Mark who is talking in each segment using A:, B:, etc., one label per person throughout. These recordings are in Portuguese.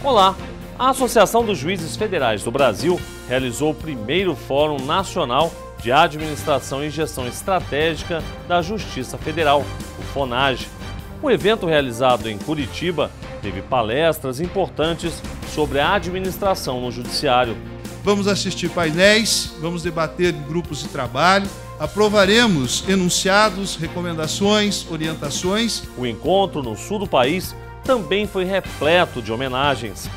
A: Olá! A Associação dos Juízes Federais do Brasil realizou o primeiro Fórum Nacional de Administração e Gestão Estratégica da Justiça Federal, o FONAGE. O evento, realizado em Curitiba, teve palestras importantes sobre a administração no Judiciário.
B: Vamos assistir painéis, vamos debater em grupos de trabalho, aprovaremos enunciados, recomendações, orientações.
A: O encontro no sul do país também foi repleto de homenagens.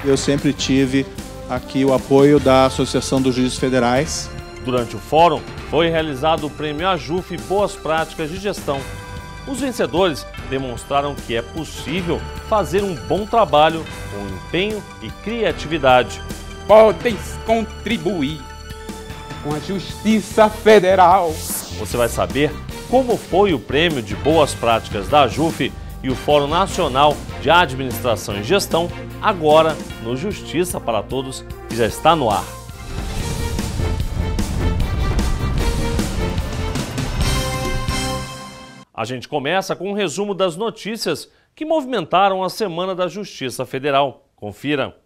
C: Eu sempre tive aqui o apoio da Associação dos Juízes Federais.
A: Durante o fórum, foi realizado o Prêmio AJUF Boas Práticas de Gestão. Os vencedores demonstraram que é possível fazer um bom trabalho com empenho e criatividade.
D: Podem contribuir com a Justiça Federal.
A: Você vai saber como foi o Prêmio de Boas Práticas da AJUF e o Fórum Nacional de Administração e Gestão agora no Justiça para Todos, que já está no ar. A gente começa com um resumo das notícias que movimentaram a Semana da Justiça Federal. Confira.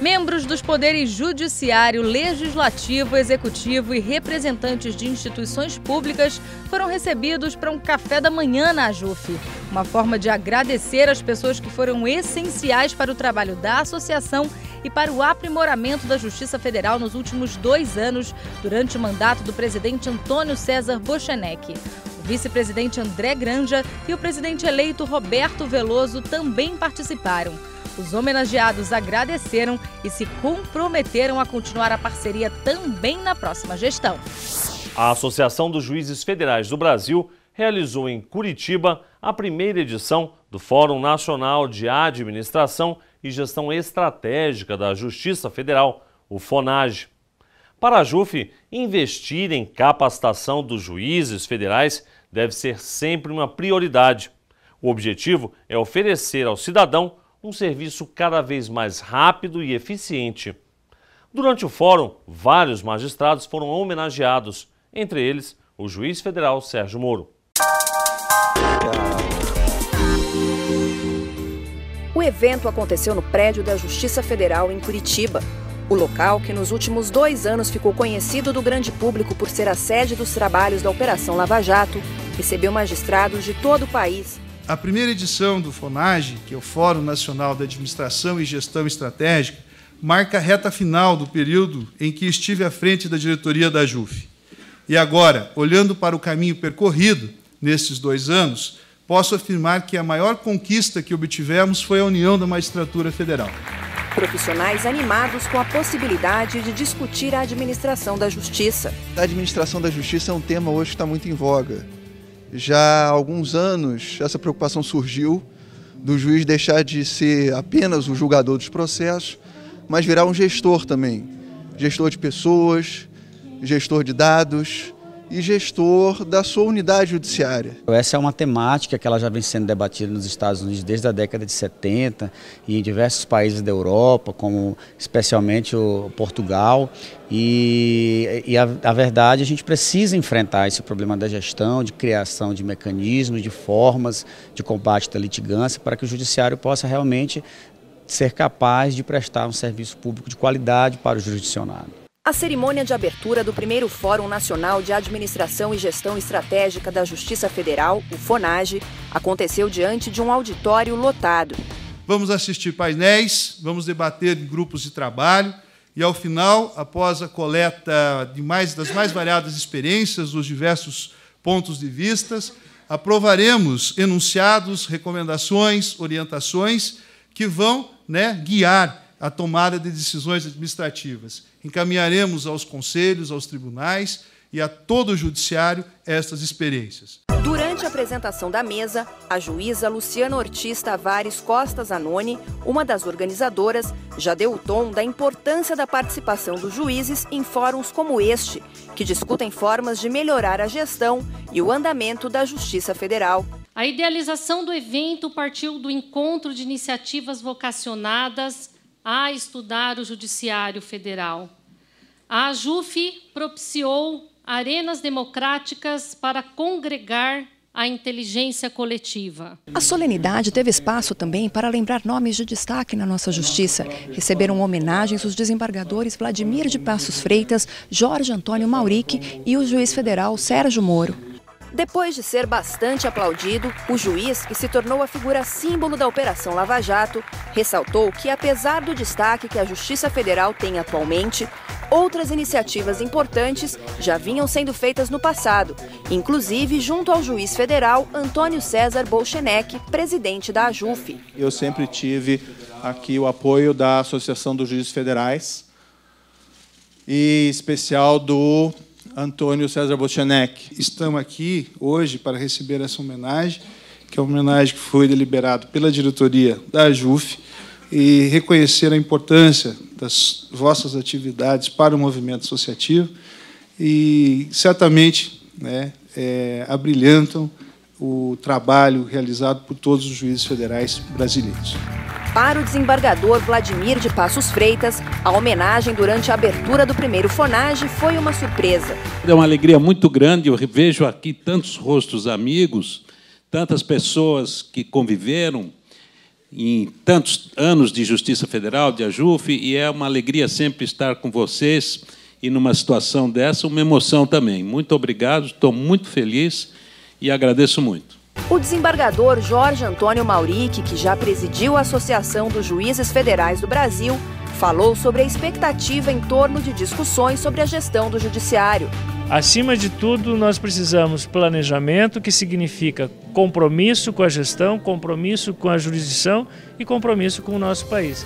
E: Membros dos poderes judiciário, legislativo, executivo e representantes de instituições públicas foram recebidos para um café da manhã na AJUF. Uma forma de agradecer às pessoas que foram essenciais para o trabalho da associação e para o aprimoramento da Justiça Federal nos últimos 2 anos, durante o mandato do presidente Antônio César Bochenek. O vice-presidente André Granja e o presidente eleito Roberto Veloso também participaram. Os homenageados agradeceram e se comprometeram a continuar a parceria também na próxima gestão.
A: A Associação dos Juízes Federais do Brasil realizou em Curitiba a primeira edição do Fórum Nacional de Administração e Gestão Estratégica da Justiça Federal, o FONAGE. Para a AJUF, investir em capacitação dos juízes federais deve ser sempre uma prioridade. O objetivo é oferecer ao cidadão um serviço cada vez mais rápido e eficiente. Durante o fórum, vários magistrados foram homenageados, entre eles o juiz federal Sérgio Moro.
F: O evento aconteceu no prédio da Justiça Federal em Curitiba. O local, que nos últimos 2 anos ficou conhecido do grande público por ser a sede dos trabalhos da Operação Lava Jato, recebeu magistrados de todo o país.
B: A primeira edição do FONAGE, que é o Fórum Nacional de Administração e Gestão Estratégica, marca a reta final do período em que estive à frente da diretoria da AJUF. E agora, olhando para o caminho percorrido nesses 2 anos, posso afirmar que a maior conquista que obtivemos foi a união da magistratura federal.
F: Profissionais animados com a possibilidade de discutir a administração da justiça.
G: A administração da justiça é um tema hoje que está muito em voga. Já há alguns anos, essa preocupação surgiu do juiz deixar de ser apenas o julgador dos processos, mas virar um gestor também. Gestor de pessoas, gestor de dados e gestor da sua unidade judiciária.
H: Essa é uma temática que ela já vem sendo debatida nos Estados Unidos desde a década de 70 e em diversos países da Europa, como especialmente o Portugal. E a verdade, a gente precisa enfrentar esse problema da gestão, de criação de mecanismos, de formas de combate da litigância, para que o judiciário possa realmente ser capaz de prestar um serviço público de qualidade para o jurisdicionado.
F: A cerimônia de abertura do primeiro Fórum Nacional de Administração e Gestão Estratégica da Justiça Federal, o FONAGE, aconteceu diante de um auditório lotado.
B: Vamos assistir painéis, vamos debater em grupos de trabalho e, ao final, após a coleta das mais variadas experiências, dos diversos pontos de vista, aprovaremos enunciados, recomendações, orientações que vão guiar a tomada de decisões administrativas. Encaminharemos aos conselhos, aos tribunais e a todo o judiciário estas experiências.
F: Durante a apresentação da mesa, a juíza Luciana Ortiz Tavares Costa Zanoni, uma das organizadoras, já deu o tom da importância da participação dos juízes em fóruns como este, que discutem formas de melhorar a gestão e o andamento da Justiça Federal.
I: A idealização do evento partiu do encontro de iniciativas vocacionadas a estudar o Judiciário Federal. A AJUF propiciou arenas democráticas para congregar à inteligência coletiva.
F: A solenidade teve espaço também para lembrar nomes de destaque na nossa justiça. Receberam homenagens os desembargadores Vladimir de Passos Freitas, Jorge Antônio Mauric e o juiz federal Sérgio Moro. Depois de ser bastante aplaudido, o juiz, que se tornou a figura símbolo da Operação Lava Jato, ressaltou que, apesar do destaque que a Justiça Federal tem atualmente, outras iniciativas importantes já vinham sendo feitas no passado, inclusive junto ao juiz federal Antônio César Bolchenek, presidente da AJUF.
C: Eu sempre tive aqui o apoio da Associação dos Juízes Federais, e em especial do Antônio César Bolchenek.
B: Estamos aqui hoje para receber essa homenagem, que é uma homenagem que foi deliberada pela diretoria da AJUF, e reconhecer a importância das vossas atividades para o movimento associativo e, certamente, abrilhantam o trabalho realizado por todos os juízes federais brasileiros.
F: Para o desembargador Vladimir de Passos Freitas, a homenagem durante a abertura do primeiro FONAGE foi uma surpresa.
J: É uma alegria muito grande, eu vejo aqui tantos rostos amigos, tantas pessoas que conviveram em tantos anos de Justiça Federal, de AJUF, e é uma alegria sempre estar com vocês e, numa situação dessa, uma emoção também. Muito obrigado, estou muito feliz e agradeço muito.
F: O desembargador Jorge Antônio Mauric, que já presidiu a Associação dos Juízes Federais do Brasil, falou sobre a expectativa em torno de discussões sobre a gestão do judiciário.
K: Acima de tudo, nós precisamos de planejamento, que significa compromisso com a gestão, compromisso com a jurisdição e compromisso com o nosso país.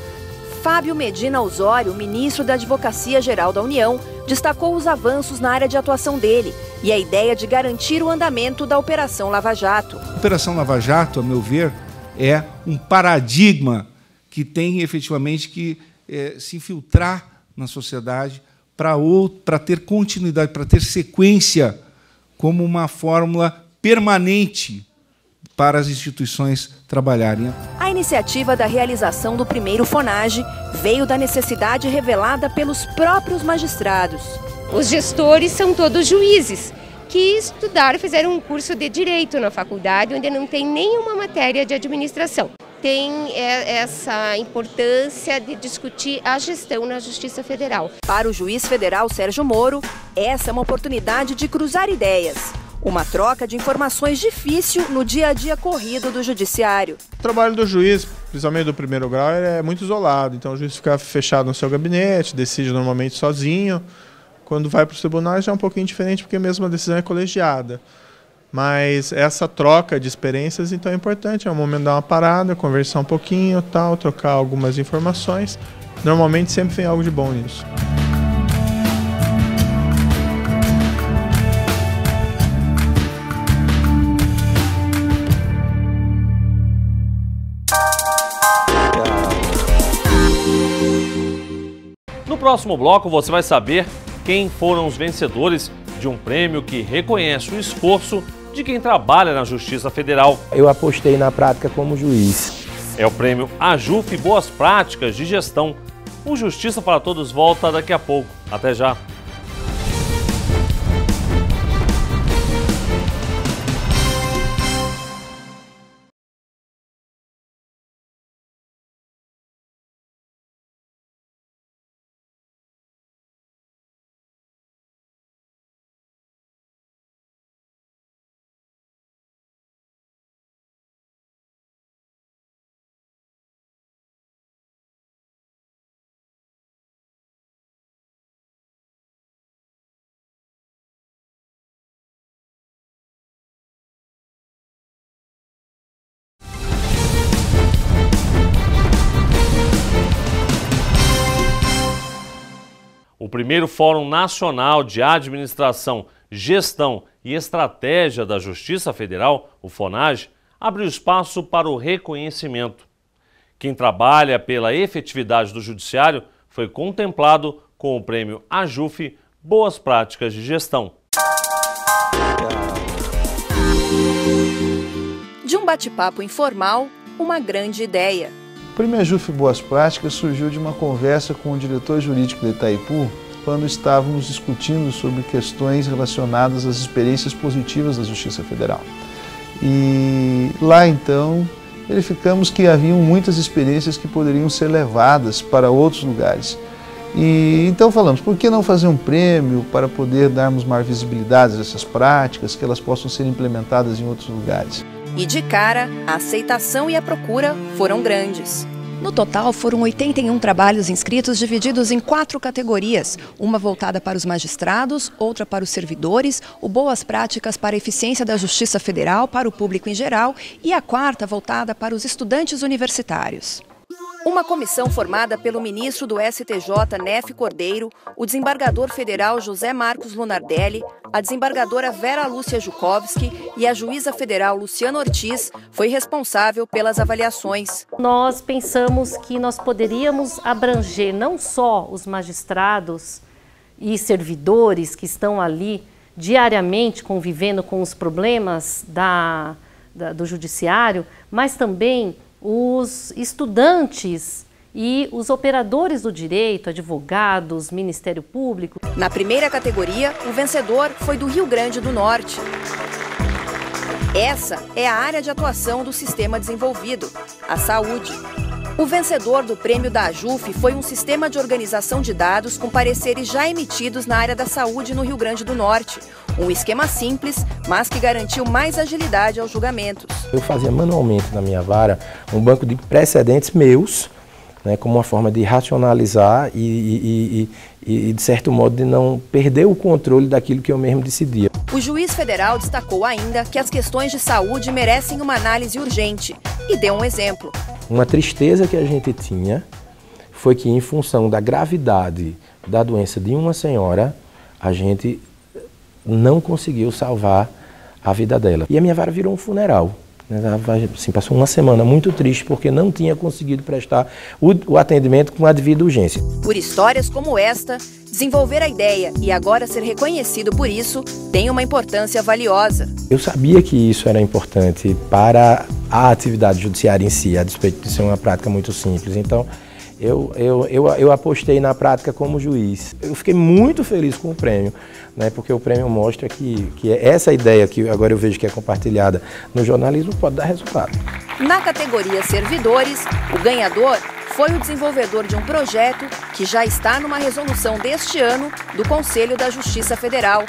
F: Fábio Medina Osório, ministro da Advocacia Geral da União, destacou os avanços na área de atuação dele e a ideia de garantir o andamento da Operação Lava Jato.
B: A Operação Lava Jato, a meu ver, é um paradigma que tem efetivamente que se infiltrar na sociedade para ter continuidade, para ter sequência como uma fórmula permanente para as instituições trabalharem.
F: A iniciativa da realização do primeiro FONAGE veio da necessidade revelada pelos próprios magistrados.
L: Os gestores são todos juízes que estudaram, fizeram um curso de Direito na faculdade, onde não tem nenhuma matéria de administração. Tem essa importância de discutir a gestão na Justiça Federal.
F: Para o juiz federal Sérgio Moro, essa é uma oportunidade de cruzar ideias. Uma troca de informações difícil no dia a dia corrido do judiciário.
M: O trabalho do juiz, principalmente do primeiro grau, é muito isolado. Então o juiz fica fechado no seu gabinete, decide normalmente sozinho. Quando vai para os tribunais já é um pouquinho diferente, porque mesmo a decisão é colegiada. Mas essa troca de experiências então é importante. É um momento de dar uma parada, conversar um pouquinho, tal, trocar algumas informações. Normalmente sempre tem algo de bom nisso.
A: No próximo bloco você vai saber quem foram os vencedores de um prêmio que reconhece o esforço de quem trabalha na Justiça Federal.
N: Eu apostei na prática como juiz.
A: É o prêmio AJUF Boas Práticas de Gestão. O Justiça para Todos volta daqui a pouco. Até já! O primeiro Fórum Nacional de Administração, Gestão e Estratégia da Justiça Federal, o FONAGE, abriu espaço para o reconhecimento. Quem trabalha pela efetividade do Judiciário foi contemplado com o prêmio AJUF Boas Práticas de Gestão.
F: De um bate-papo informal, uma grande ideia.
O: O prêmio AJUF Boas Práticas surgiu de uma conversa com o diretor jurídico de Itaipu, quando estávamos discutindo sobre questões relacionadas às experiências positivas da Justiça Federal. E lá então verificamos que haviam muitas experiências que poderiam ser levadas para outros lugares. E então falamos, por que não fazer um prêmio para poder darmos maior visibilidade a essas práticas, que elas possam ser implementadas em outros lugares?
F: E de cara, a aceitação e a procura foram grandes.
P: No total, foram 81 trabalhos inscritos divididos em 4 categorias. Uma voltada para os magistrados, outra para os servidores, o Boas Práticas para a Eficiência da Justiça Federal para o público em geral e a quarta voltada para os estudantes universitários.
F: Uma comissão formada pelo ministro do STJ, Nefe Cordeiro, o desembargador federal José Marcos Lunardelli, a desembargadora Vera Lúcia Jukovski e a juíza federal Luciana Ortiz foi responsável pelas avaliações.
I: Nós pensamos que nós poderíamos abranger não só os magistrados e servidores que estão ali diariamente convivendo com os problemas do judiciário, mas também os estudantes e os operadores do direito, advogados, Ministério Público.
F: Na primeira categoria, o vencedor foi do Rio Grande do Norte. Essa é a área de atuação do sistema desenvolvido, a saúde. O vencedor do prêmio da AJUF foi um sistema de organização de dados com pareceres já emitidos na área da saúde no Rio Grande do Norte. Um esquema simples, mas que garantiu mais agilidade aos julgamentos.
N: Eu fazia manualmente na minha vara um banco de precedentes meus, né, como uma forma de racionalizar e, de certo modo, de não perder o controle daquilo que eu mesmo decidia.
F: O juiz federal destacou ainda que as questões de saúde merecem uma análise urgente e deu um exemplo.
N: Uma tristeza que a gente tinha foi que, em função da gravidade da doença de uma senhora, a gente não conseguiu salvar a vida dela. E a minha vara virou um funeral. Assim, passou uma semana muito triste porque não tinha conseguido prestar o atendimento com a devida urgência.
F: Por histórias como esta, desenvolver a ideia e agora ser reconhecido por isso tem uma importância valiosa.
N: Eu sabia que isso era importante para a atividade judiciária em si, a despeito de ser uma prática muito simples. Então, eu apostei na prática como juiz. Eu fiquei muito feliz com o prêmio, né, porque o prêmio mostra que essa ideia que agora eu vejo que é compartilhada no jornalismo pode dar resultado.
F: Na categoria servidores, o ganhador foi o desenvolvedor de um projeto que já está numa resolução deste ano do Conselho da Justiça Federal.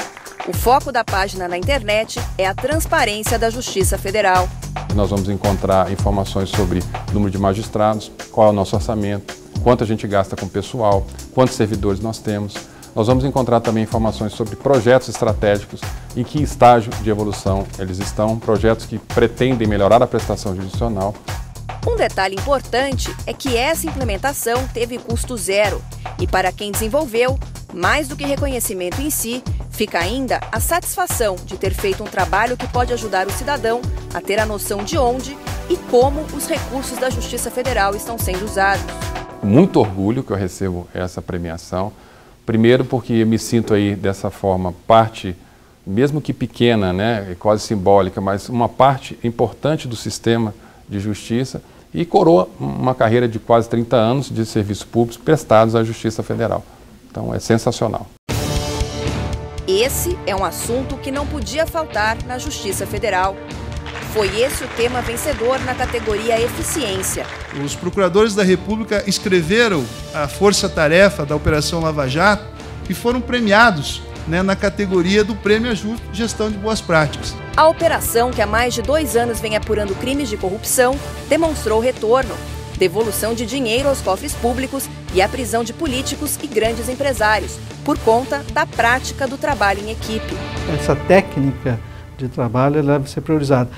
F: O foco da página na internet é a transparência da Justiça Federal.
Q: Nós vamos encontrar informações sobre número de magistrados, qual é o nosso orçamento, quanto a gente gasta com pessoal, quantos servidores nós temos. Nós vamos encontrar também informações sobre projetos estratégicos, em que estágio de evolução eles estão, projetos que pretendem melhorar a prestação jurisdicional.
F: Um detalhe importante é que essa implementação teve custo zero e para quem desenvolveu, mais do que reconhecimento em si, fica ainda a satisfação de ter feito um trabalho que pode ajudar o cidadão a ter a noção de onde e como os recursos da Justiça Federal estão sendo usados.
Q: Muito orgulho que eu recebo essa premiação. Primeiro porque eu me sinto aí dessa forma parte, mesmo que pequena, né, quase simbólica, mas uma parte importante do sistema de justiça e coroa uma carreira de quase 30 anos de serviços públicos prestados à Justiça Federal. Então é sensacional.
F: Esse é um assunto que não podia faltar na Justiça Federal. Foi esse o tema vencedor na categoria Eficiência.
B: Os procuradores da República inscreveram a força-tarefa da Operação Lava Jato e foram premiados, né, na categoria do Prêmio AJUF Gestão de Boas Práticas.
F: A operação, que há mais de 2 anos vem apurando crimes de corrupção, demonstrou retorno, devolução de dinheiro aos cofres públicos e a prisão de políticos e grandes empresários, por conta da prática do trabalho em equipe.
R: Essa técnica de trabalho deve ser priorizada.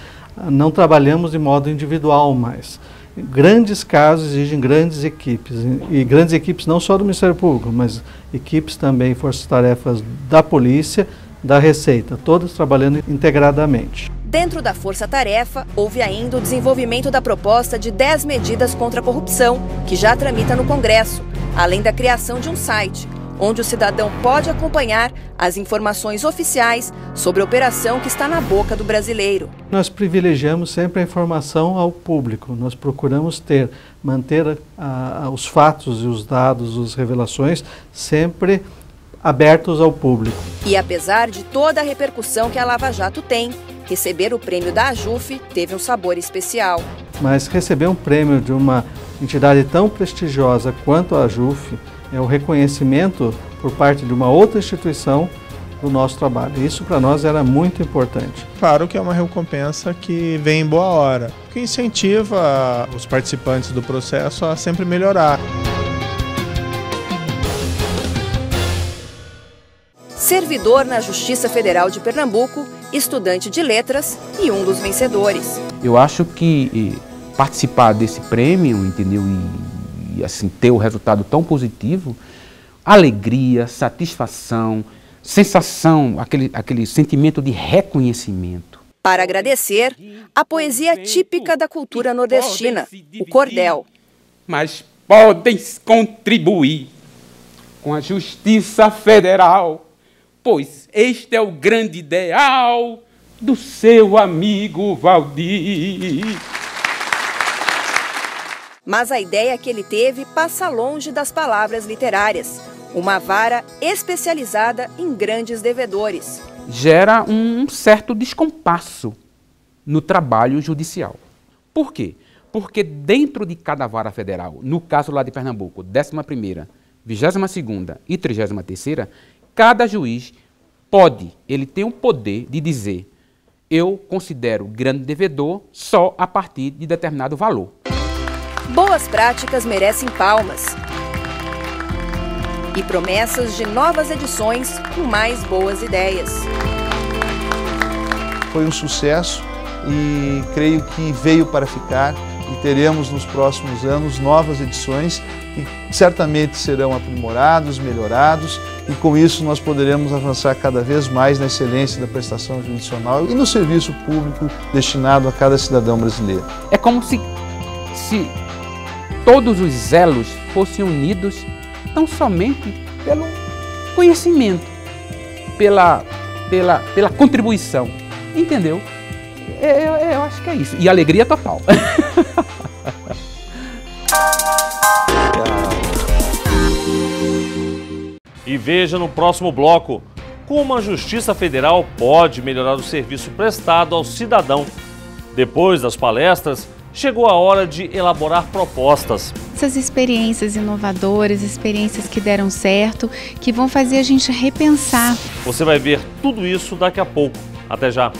R: Não trabalhamos de modo individual mais. Grandes casos exigem grandes equipes, e grandes equipes não só do Ministério Público, mas equipes também, forças-tarefas da Polícia, da Receita, todas trabalhando integradamente.
F: Dentro da força-tarefa, houve ainda o desenvolvimento da proposta de 10 medidas contra a corrupção, que já tramita no Congresso, além da criação de um site, onde o cidadão pode acompanhar as informações oficiais sobre a operação que está na boca do brasileiro.
R: Nós privilegiamos sempre a informação ao público. Nós procuramos manter os fatos e os dados, as revelações sempre abertos ao público.
F: E apesar de toda a repercussão que a Lava Jato tem, Receber o prêmio da AJUF teve um sabor especial.
R: Mas receber um prêmio de uma entidade tão prestigiosa quanto a AJUF é o reconhecimento por parte de uma outra instituição do nosso trabalho. Isso para nós era muito importante.
M: Claro que é uma recompensa que vem em boa hora, que incentiva os participantes do processo a sempre melhorar.
F: Servidor na Justiça Federal de Pernambuco, estudante de letras e um dos vencedores.
D: Eu acho que participar desse prêmio, entendeu, e assim ter o resultado tão positivo, alegria, satisfação, sensação, aquele sentimento de reconhecimento.
F: Para agradecer, a poesia típica da cultura nordestina, o cordel.
D: Mas podem contribuir com a Justiça Federal, pois este é o grande ideal do seu amigo Valdir.
F: Mas a ideia que ele teve passa longe das palavras literárias. Uma vara especializada em grandes devedores.
D: Gera um certo descompasso no trabalho judicial. Por quê? Porque dentro de cada vara federal, no caso lá de Pernambuco, 11ª, 22ª e 33ª, cada juiz ele tem o poder de dizer: eu considero grande devedor só a partir de determinado valor.
F: Boas práticas merecem palmas. E promessas de novas edições com mais boas ideias.
O: Foi um sucesso e creio que veio para ficar e teremos nos próximos anos novas edições que certamente serão aprimorados, melhorados e com isso nós poderemos avançar cada vez mais na excelência da prestação jurisdicional e no serviço público destinado a cada cidadão brasileiro.
D: É como se todos os elos fossem unidos tão somente pelo conhecimento, pela contribuição, entendeu? Eu acho que é isso. E alegria total.
A: E veja no próximo bloco como a Justiça Federal pode melhorar o serviço prestado ao cidadão. Depois das palestras, chegou a hora de elaborar propostas.
S: Essas experiências inovadoras, experiências que deram certo, que vão fazer a gente repensar.
A: Você vai ver tudo isso daqui a pouco. Até já!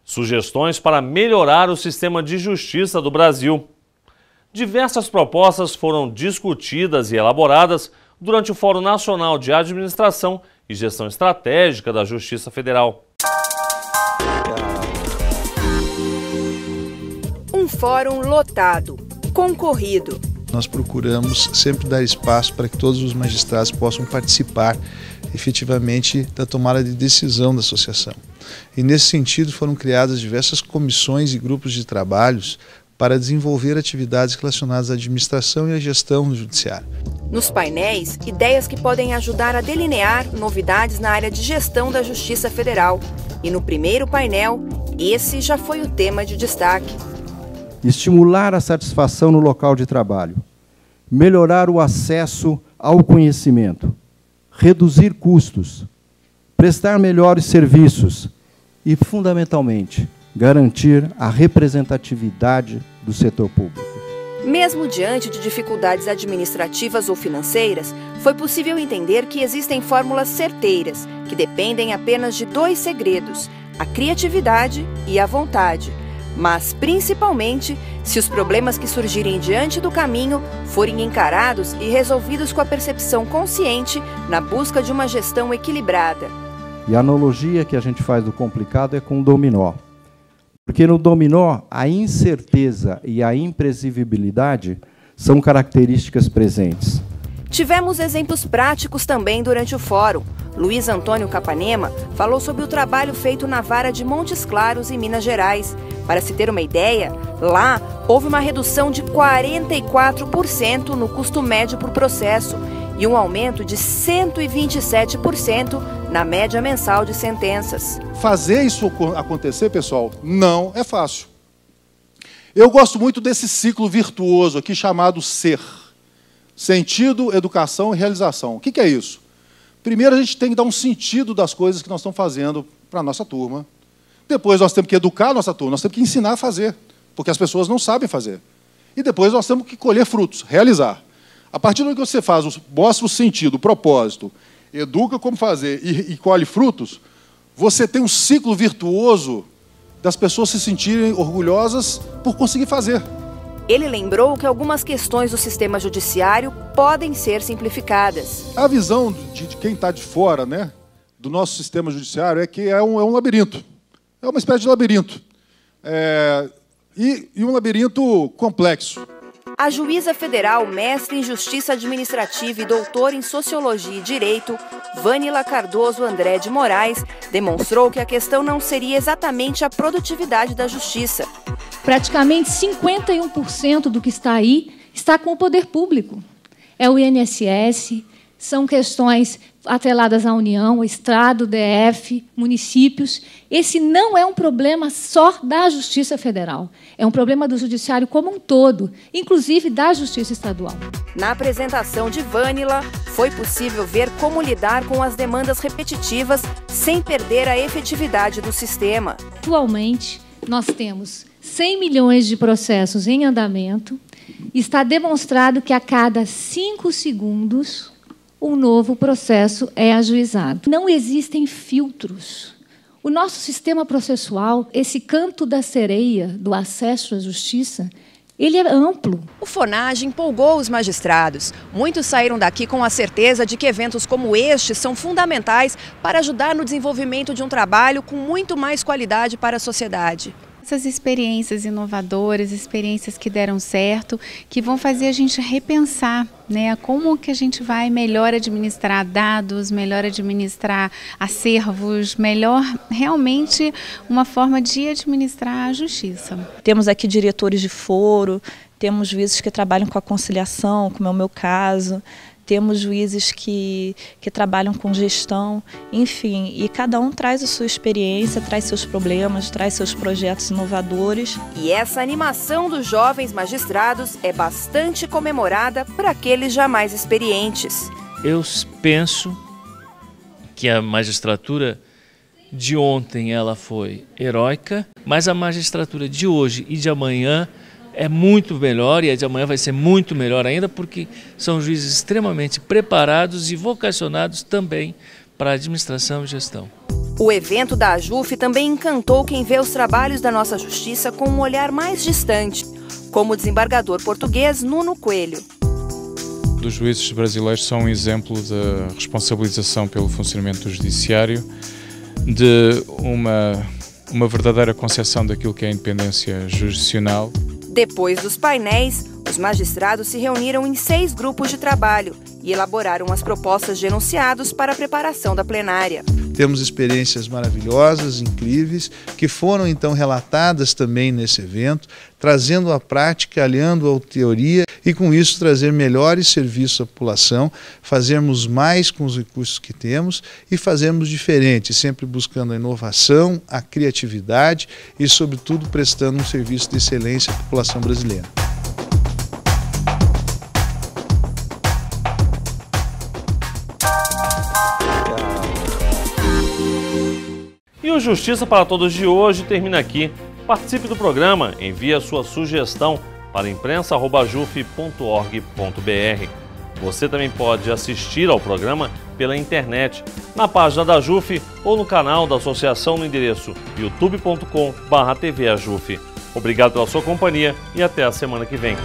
A: Sugestões para melhorar o sistema de justiça do Brasil. Diversas propostas foram discutidas e elaboradas durante o Fórum Nacional de Administração e Gestão Estratégica da Justiça Federal.
F: Um fórum lotado, concorrido.
O: Nós procuramos sempre dar espaço para que todos os magistrados possam participar efetivamente da tomada de decisão da associação. E nesse sentido foram criadas diversas comissões e grupos de trabalhos para desenvolver atividades relacionadas à administração e à gestão do judiciário.
F: Nos painéis, ideias que podem ajudar a delinear novidades na área de gestão da Justiça Federal. E no primeiro painel, esse já foi o tema de destaque.
T: Estimular a satisfação no local de trabalho, melhorar o acesso ao conhecimento, reduzir custos, prestar melhores serviços e, fundamentalmente, garantir a representatividade do setor público.
F: Mesmo diante de dificuldades administrativas ou financeiras, foi possível entender que existem fórmulas certeiras, que dependem apenas de 2 segredos, a criatividade e a vontade. Mas, principalmente, se os problemas que surgirem diante do caminho forem encarados e resolvidos com a percepção consciente na busca de uma gestão equilibrada.
T: E a analogia que a gente faz do complicado é com o dominó. Porque no dominó, a incerteza e a imprevisibilidade são características presentes.
F: Tivemos exemplos práticos também durante o fórum. Luiz Antônio Capanema falou sobre o trabalho feito na vara de Montes Claros, em Minas Gerais. Para se ter uma ideia, lá houve uma redução de 44% no custo médio por processo e um aumento de 127% na média mensal de sentenças.
U: Fazer isso acontecer, pessoal, não é fácil. Eu gosto muito desse ciclo virtuoso aqui chamado SER. Sentido, educação e realização. O que é isso? Primeiro, a gente tem que dar um sentido das coisas que nós estamos fazendo para a nossa turma. Depois, nós temos que educar a nossa turma, nós temos que ensinar a fazer, porque as pessoas não sabem fazer. E depois, nós temos que colher frutos, realizar. A partir do que você faz, mostra o sentido, o propósito, educa como fazer e colhe frutos, você tem um ciclo virtuoso das pessoas se sentirem orgulhosas por conseguir fazer.
F: Ele lembrou que algumas questões do sistema judiciário podem ser simplificadas.
U: A visão de quem está de fora, né, do nosso sistema judiciário é que é um labirinto. É uma espécie de labirinto. E um labirinto complexo.
F: A juíza federal, mestre em Justiça Administrativa e doutora em Sociologia e Direito, Vânila Cardoso André de Moraes, demonstrou que a questão não seria exatamente a produtividade da justiça.
V: Praticamente 51% do que está aí está com o poder público. É o INSS, são questões atreladas à União, Estado, DF, municípios. Esse não é um problema só da Justiça Federal, é um problema do Judiciário como um todo, inclusive da Justiça Estadual.
F: Na apresentação de Vânila, foi possível ver como lidar com as demandas repetitivas sem perder a efetividade do sistema.
V: Atualmente, nós temos 100 milhões de processos em andamento. Está demonstrado que a cada 5 segundos um novo processo é ajuizado. Não existem filtros. O nosso sistema processual, esse canto da sereia do acesso à justiça, ele é amplo.
P: O FONAGE empolgou os magistrados. Muitos saíram daqui com a certeza de que eventos como este são fundamentais para ajudar no desenvolvimento de um trabalho com muito mais qualidade para a sociedade.
S: Essas experiências inovadoras, experiências que deram certo, que vão fazer a gente repensar, né, como que a gente vai melhor administrar dados, melhor administrar acervos, melhor realmente uma forma de administrar a justiça.
W: Temos aqui diretores de foro, temos juízes que trabalham com a conciliação, como é o meu caso. Temos juízes que trabalham com gestão, enfim, e cada um traz a sua experiência, traz seus problemas, traz seus projetos inovadores.
F: E essa animação dos jovens magistrados é bastante comemorada por aqueles já mais experientes.
K: Eu penso que a magistratura de ontem ela foi heróica, mas a magistratura de hoje e de amanhã é muito melhor, e a de amanhã vai ser muito melhor ainda, porque são juízes extremamente preparados e vocacionados também para a administração e gestão.
F: O evento da AJUF também encantou quem vê os trabalhos da nossa justiça com um olhar mais distante, como o desembargador português Nuno Coelho.
X: Os juízes brasileiros são um exemplo da responsabilização pelo funcionamento do judiciário, de uma verdadeira concepção daquilo que é a independência jurisdicional.
F: Depois dos painéis, os magistrados se reuniram em 6 grupos de trabalho e elaboraram as propostas de enunciados para a preparação da plenária.
O: Temos experiências maravilhosas, incríveis, que foram então relatadas também nesse evento, trazendo a prática, aliando a teoria e com isso trazer melhores serviços à população, fazermos mais com os recursos que temos e fazermos diferente, sempre buscando a inovação, a criatividade e, sobretudo, prestando um serviço de excelência à população brasileira.
A: E o Justiça para Todos de hoje termina aqui. Participe do programa, envie a sua sugestão para imprensa@juf.org.br. Você também pode assistir ao programa pela internet, na página da JUF ou no canal da associação no endereço youtube.com/tvajuf. Obrigado pela sua companhia e até a semana que vem.